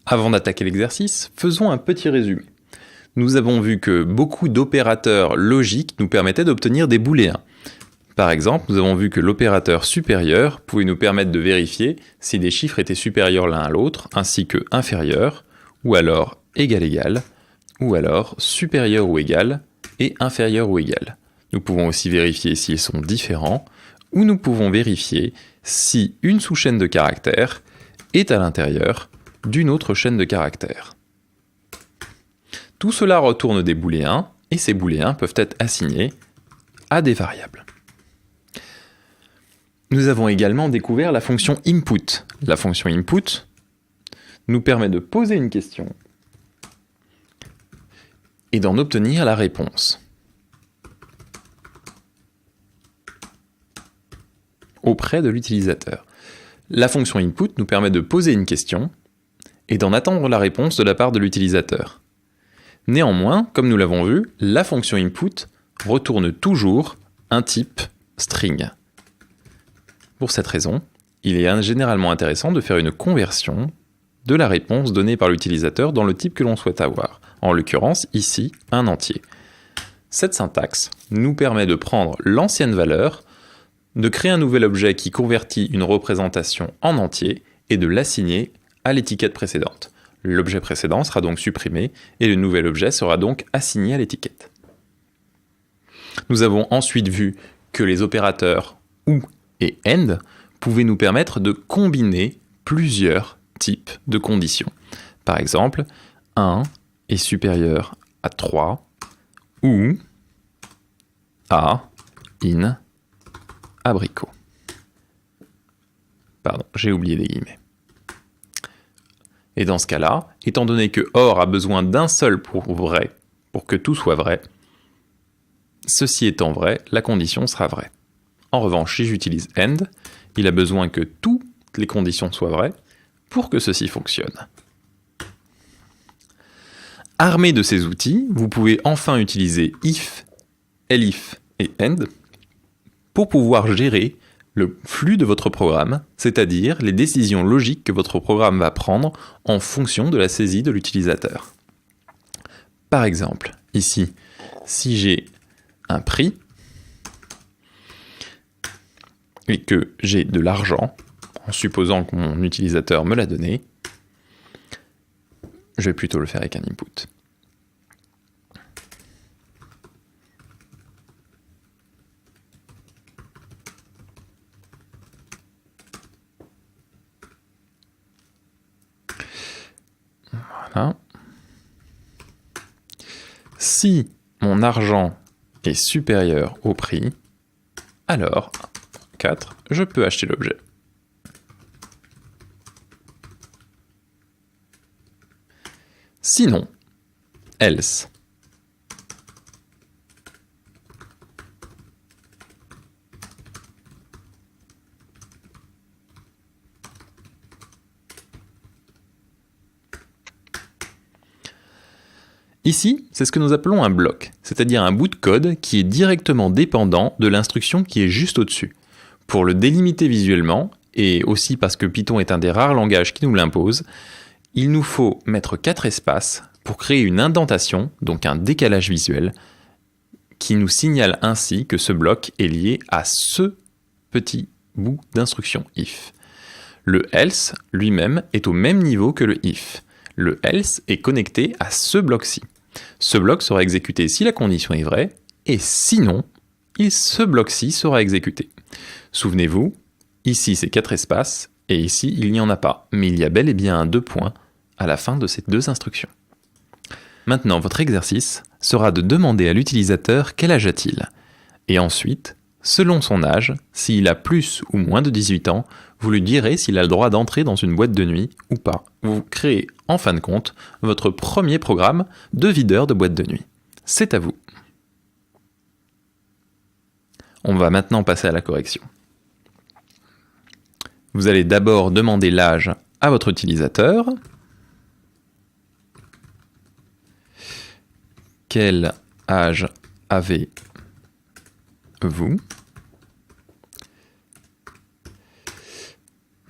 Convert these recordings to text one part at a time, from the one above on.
Avant d'attaquer l'exercice, faisons un petit résumé. Nous avons vu que beaucoup d'opérateurs logiques nous permettaient d'obtenir des booléens. Par exemple, nous avons vu que l'opérateur supérieur pouvait nous permettre de vérifier si des chiffres étaient supérieurs l'un à l'autre, ainsi que inférieur, ou alors égal, ou alors supérieur ou égal, et inférieur ou égal. Nous pouvons aussi vérifier s'ils sont différents, ou nous pouvons vérifier si une sous-chaîne de caractères est à l'intérieur d'une autre chaîne de caractères. Tout cela retourne des booléens, et ces booléens peuvent être assignés à des variables. Nous avons également découvert la fonction input. La fonction input nous permet de poser une question et d'en obtenir la réponse auprès de l'utilisateur. La fonction input nous permet de poser une question et d'en attendre la réponse de la part de l'utilisateur. Néanmoins, comme nous l'avons vu, la fonction input retourne toujours un type string. Pour cette raison, il est généralement intéressant de faire une conversion de la réponse donnée par l'utilisateur dans le type que l'on souhaite avoir, en l'occurrence ici un entier. Cette syntaxe nous permet de prendre l'ancienne valeur, de créer un nouvel objet qui convertit une représentation en entier et de l'assigner à l'étiquette précédente. L'objet précédent sera donc supprimé et le nouvel objet sera donc assigné à l'étiquette. Nous avons ensuite vu que les opérateurs OU et AND pouvaient nous permettre de combiner plusieurs types de conditions. Par exemple, 1 est supérieur à 3 ou A in abricot. Pardon, j'ai oublié des guillemets. Et dans ce cas-là, étant donné que OR a besoin d'un seul pour vrai, pour que tout soit vrai, ceci étant vrai, la condition sera vraie. En revanche, si j'utilise AND, il a besoin que toutes les conditions soient vraies pour que ceci fonctionne. Armé de ces outils, vous pouvez enfin utiliser if, elif et AND pour pouvoir gérer le flux de votre programme, c'est-à-dire les décisions logiques que votre programme va prendre en fonction de la saisie de l'utilisateur. Par exemple, ici, si j'ai un prix et que j'ai de l'argent, en supposant que mon utilisateur me l'a donné, je vais plutôt le faire avec un input. Voilà. Si mon argent est supérieur au prix, alors, 4, je peux acheter l'objet. Sinon, else. Ici, c'est ce que nous appelons un bloc, c'est-à-dire un bout de code qui est directement dépendant de l'instruction qui est juste au-dessus. Pour le délimiter visuellement, et aussi parce que Python est un des rares langages qui nous l'impose, il nous faut mettre 4 espaces pour créer une indentation, donc un décalage visuel, qui nous signale ainsi que ce bloc est lié à ce petit bout d'instruction if. Le else lui-même est au même niveau que le if. Le else est connecté à ce bloc-ci. Ce bloc sera exécuté si la condition est vraie, et sinon, ce bloc-ci sera exécuté. Souvenez-vous, ici c'est 4 espaces, et ici il n'y en a pas, mais il y a bel et bien un 2 points à la fin de ces 2 instructions. Maintenant, votre exercice sera de demander à l'utilisateur quel âge a-t-il, et ensuite, selon son âge, s'il a plus ou moins de 18 ans, vous lui direz s'il a le droit d'entrer dans une boîte de nuit ou pas. Vous créez, en fin de compte, votre premier programme de videur de boîte de nuit. C'est à vous. On va maintenant passer à la correction. Vous allez d'abord demander l'âge à votre utilisateur. Quel âge avez-vous ?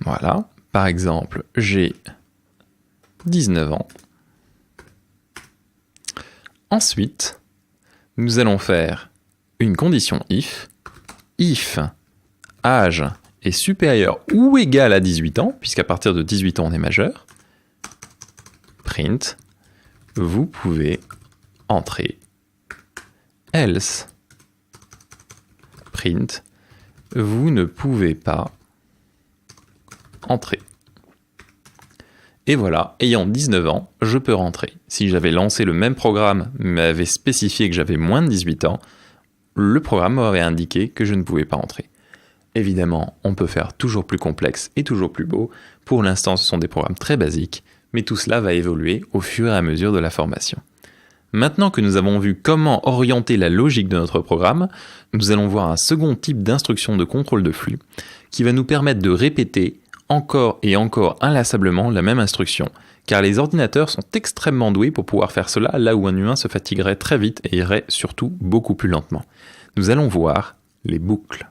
Voilà, par exemple, j'ai 19 ans. Ensuite, nous allons faire une condition if. If âge est supérieur ou égal à 18 ans, puisqu'à partir de 18 ans on est majeur. Print, vous pouvez entrer. Else, print, vous ne pouvez pas entrer. Et voilà, ayant 19 ans, je peux rentrer. Si j'avais lancé le même programme, mais avait spécifié que j'avais moins de 18 ans, le programme m'aurait indiqué que je ne pouvais pas entrer. Évidemment, on peut faire toujours plus complexe et toujours plus beau. Pour l'instant, ce sont des programmes très basiques, mais tout cela va évoluer au fur et à mesure de la formation. Maintenant que nous avons vu comment orienter la logique de notre programme, nous allons voir un second type d'instruction de contrôle de flux qui va nous permettre de répéter encore et encore inlassablement la même instruction, car les ordinateurs sont extrêmement doués pour pouvoir faire cela là où un humain se fatiguerait très vite et irait surtout beaucoup plus lentement. Nous allons voir les boucles.